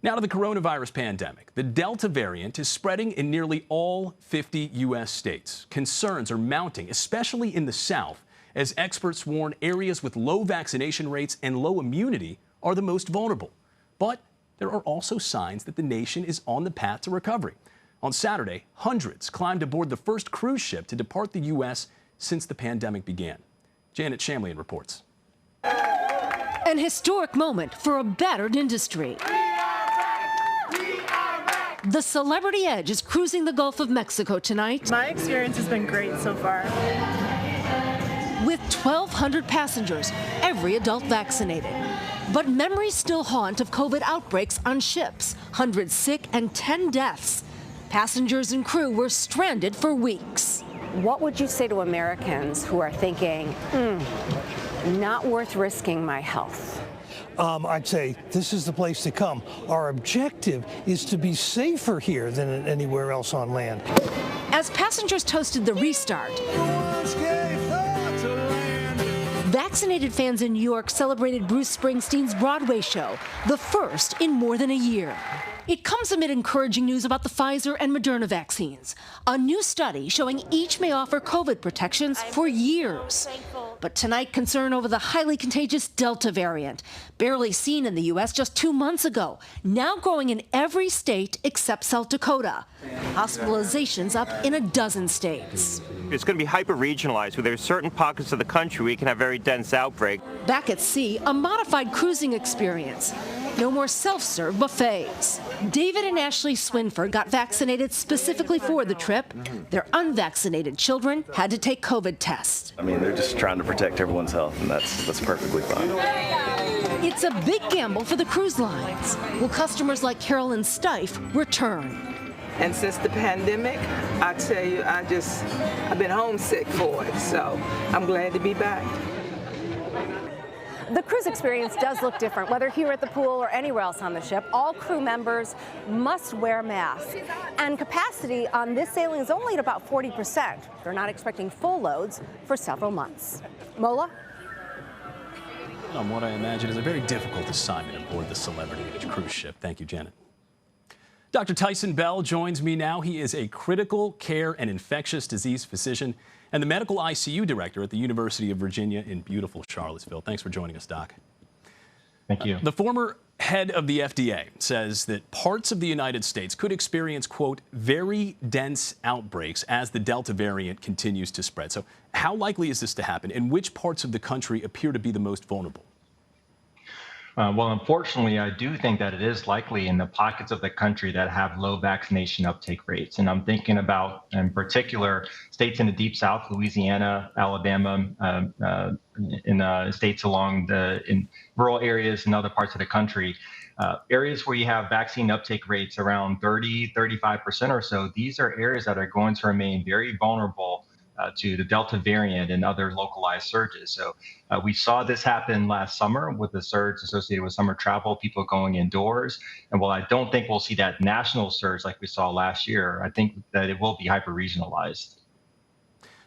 Now to the coronavirus pandemic. The Delta variant is spreading in nearly all 50 U.S. states. Concerns are mounting, especially in the South, as experts warn areas with low vaccination rates and low immunity are the most vulnerable. But there are also signs that the nation is on the path to recovery. On Saturday, hundreds climbed aboard the first cruise ship to depart the U.S. since the pandemic began. Janet Shamlian reports. An historic moment for a battered industry. The Celebrity Edge is cruising the Gulf of Mexico tonight. My experience has been great so far. With 1,200 passengers, every adult vaccinated. But memories still haunt of COVID outbreaks on ships, hundreds sick and 10 deaths. Passengers and crew were stranded for weeks. What would you say to Americans who are thinking, not worth risking my health? I'd say this is the place to come. Our objective is to be safer here than anywhere else on land. As passengers toasted the restart, vaccinated fans in New York celebrated Bruce Springsteen's Broadway show, the first in more than a year. It comes amid encouraging news about the Pfizer and Moderna vaccines, a new study showing each may offer COVID protections for years. But tonight, concern over the highly contagious Delta variant, barely seen in the U.S. just 2 months ago, now growing in every state except South Dakota. Hospitalizations up in a dozen states. It's going to be hyper-regionalized, where there's certain pockets of the country where you can have very dense outbreak. Back at sea, a modified cruising experience. No more self-serve buffets. David and Ashley Swinford got vaccinated specifically for the trip. Their unvaccinated children had to take COVID tests. I mean, they're just trying to protect everyone's health, and that's perfectly fine. It's a big gamble for the cruise lines. Will customers like Carolyn Stife return? And since the pandemic, I tell you, I've been homesick for it, so I'm glad to be back. The cruise experience does look different, whether here at the pool or anywhere else on the ship. All crew members must wear masks. And capacity on this sailing is only at about 40%. They're not expecting full loads for several months. Mola? On what I imagine is a very difficult assignment aboard the Celebrity Edge cruise ship. Thank you, Janet. Dr. Taison Bell joins me now. He is a critical care and infectious disease physician and the medical ICU director at the University of Virginia in beautiful Charlottesville. Thanks for joining us, Doc. Thank you. The former head of the FDA says that parts of the United States could experience, quote, very dense outbreaks as the Delta variant continues to spread. So how likely is this to happen, and which parts of the country appear to be the most vulnerable? Well, unfortunately, I do think that it is likely in the pockets of the country that have low vaccination uptake rates. And I'm thinking about, in particular, states in the Deep South, Louisiana, Alabama, in states in rural areas and other parts of the country. Areas where you have vaccine uptake rates around 35% or so. These are areas that are going to remain very vulnerable to the Delta variant and other localized surges. So we saw this happen last summer with the surge associated with summer travel, people going indoors. And while I don't think we'll see that national surge like we saw last year, I think that it will be hyper-regionalized.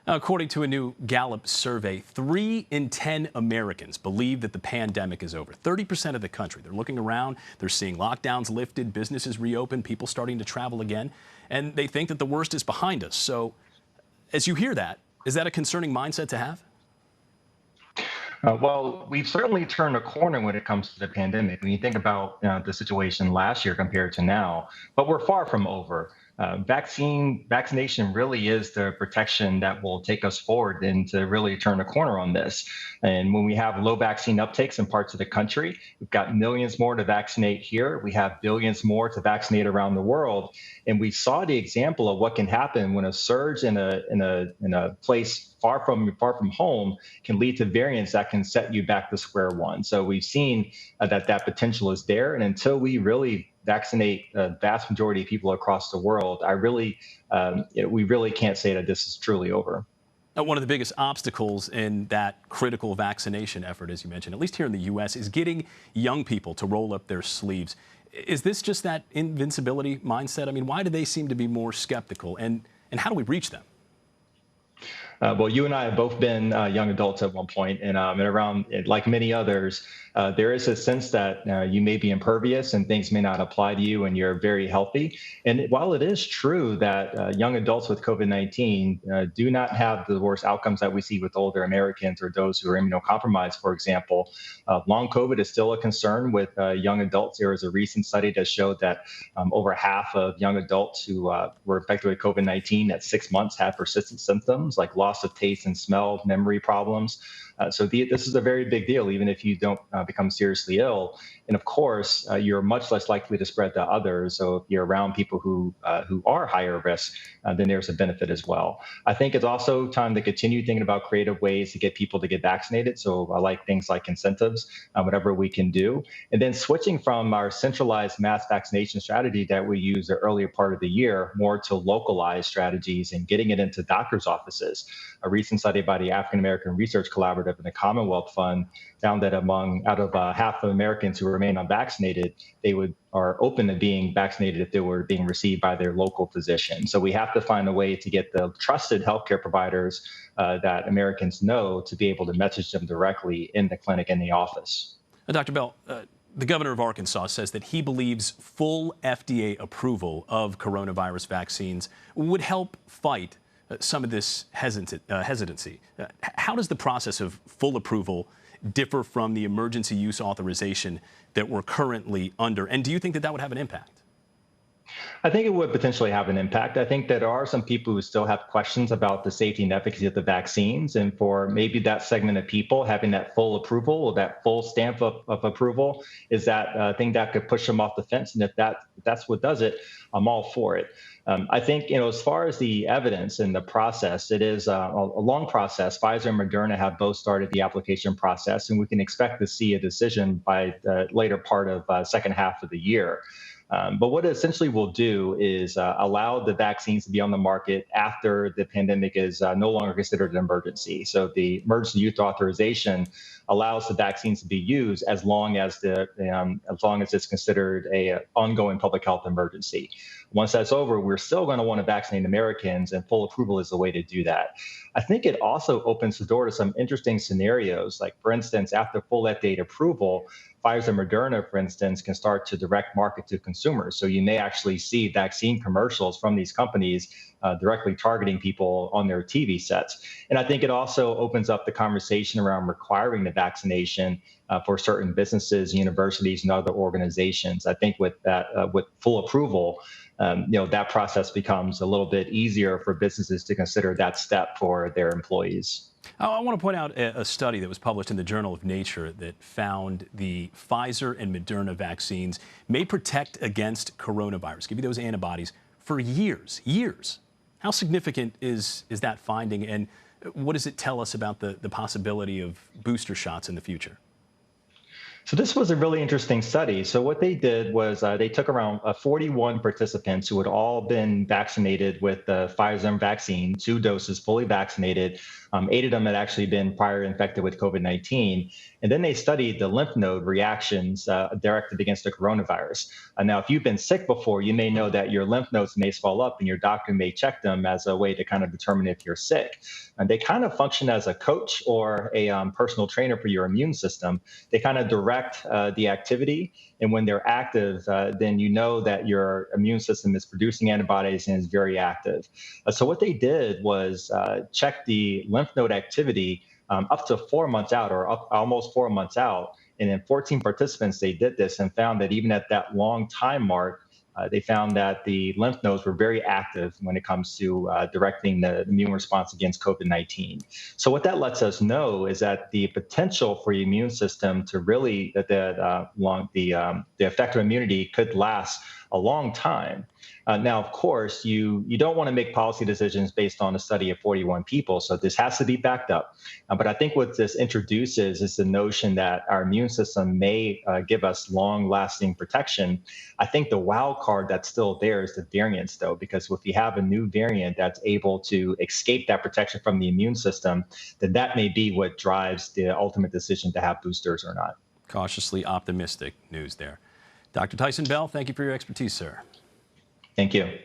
According to a new Gallup survey, 3 in 10 Americans believe that the pandemic is over. 30% of the country. They're looking around, they're seeing lockdowns lifted, businesses reopened, people starting to travel again, and they think that the worst is behind us. So as you hear that, is that a concerning mindset to have? Well, we've certainly turned a corner when it comes to the pandemic. When you think about the situation last year compared to now, but we're far from over. Vaccination really is the protection that will take us forward and to really turn a corner on this. And when we have low vaccine uptakes in parts of the country, we've got millions more to vaccinate here. We have billions more to vaccinate around the world. And we saw the example of what can happen when a surge in a place far from home can lead to variants that can set you back to square one. So we've seen that potential is there. And until we really vaccinate a vast majority of people across the world, we really can't say that this is truly over. One of the biggest obstacles in that critical vaccination effort, as you mentioned, at least here in the U.S., is getting young people to roll up their sleeves. Is this just that invincibility mindset? I mean, why do they seem to be more skeptical, and how do we reach them? Well, you and I have both been young adults at one point, and around, like many others, there is a sense that you may be impervious and things may not apply to you and you're very healthy. And while it is true that young adults with COVID-19 do not have the worst outcomes that we see with older Americans or those who are immunocompromised, for example, long COVID is still a concern with young adults. There was a recent study that showed that over half of young adults who were infected with COVID-19 at 6 months had persistent symptoms like loss of taste and smell, memory problems. So this is a very big deal, even if you don't become seriously ill. And of course, you're much less likely to spread to others. So if you're around people who are higher risk, then there's a benefit as well. I think it's also time to continue thinking about creative ways to get people to get vaccinated. So I like things like incentives, whatever we can do. And then switching from our centralized mass vaccination strategy that we used the earlier part of the year more to localized strategies and getting it into doctors' offices. A recent study by the African American Research Collaborative and the Commonwealth Fund found that out of half of Americans who remain unvaccinated, they are open to being vaccinated if they were being received by their local physician. So we have to find a way to get the trusted healthcare providers that Americans know to be able to message them directly in the clinic and the office. Dr. Bell, the governor of Arkansas says that he believes full FDA approval of coronavirus vaccines would help fight some of this hesitancy. How does the process of full approval differ from the emergency use authorization that we're currently under? And do you think that that would have an impact? I think it would potentially have an impact. I think that there are some people who still have questions about the safety and efficacy of the vaccines. And for maybe that segment of people, having that full approval or that full stamp of approval is that thing that could push them off the fence. And if that's what does it, I'm all for it. I think, as far as the evidence and the process, it is a long process. Pfizer and Moderna have both started the application process, and we can expect to see a decision by the later part of second half of the year. But what it essentially will do is allow the vaccines to be on the market after the pandemic is no longer considered an emergency. So the emergency use authorization allows the vaccines to be used as long as it's considered a ongoing public health emergency. Once that's over, we're still going to want to vaccinate Americans, and full approval is the way to do that. I think it also opens the door to some interesting scenarios. Like, for instance, after full FDA approval, Pfizer and Moderna, for instance, can start to direct market to consumers. So you may actually see vaccine commercials from these companies directly targeting people on their TV sets. And I think it also opens up the conversation around requiring the vaccination for certain businesses, universities, and other organizations. I think with full approval, that process becomes a little bit easier for businesses to consider that step for their employees. I want to point out a study that was published in the Journal of Nature that found the Pfizer and Moderna vaccines may protect against coronavirus, give you those antibodies for years. How significant is that finding, and what does it tell us about the possibility of booster shots in the future? So this was a really interesting study. So what they did was they took around 41 participants who had all been vaccinated with the Pfizer vaccine, 2 doses fully vaccinated. 8 of them had actually been prior infected with COVID-19. And then they studied the lymph node reactions directed against the coronavirus. Now, if you've been sick before, you may know that your lymph nodes may swell up and your doctor may check them as a way to kind of determine if you're sick. And they kind of function as a coach or a personal trainer for your immune system. They kind of direct the activity. And when they're active, then you know that your immune system is producing antibodies and is very active. So what they did was check the lymph node activity up to 4 months out, or almost 4 months out. And in 14 participants, they did this and found that even at that long time mark, they found that the lymph nodes were very active when it comes to directing the immune response against COVID-19. So what that lets us know is that the potential for the immune system to really, the effective immunity could last a long time. Now, of course, you don't want to make policy decisions based on a study of 41 people, so this has to be backed up. But I think what this introduces is the notion that our immune system may give us long-lasting protection. I think the wild card that's still there is the variants, though, because if you have a new variant that's able to escape that protection from the immune system, then that may be what drives the ultimate decision to have boosters or not. Cautiously optimistic news there. Dr. Taison Bell, thank you for your expertise, sir. Thank you.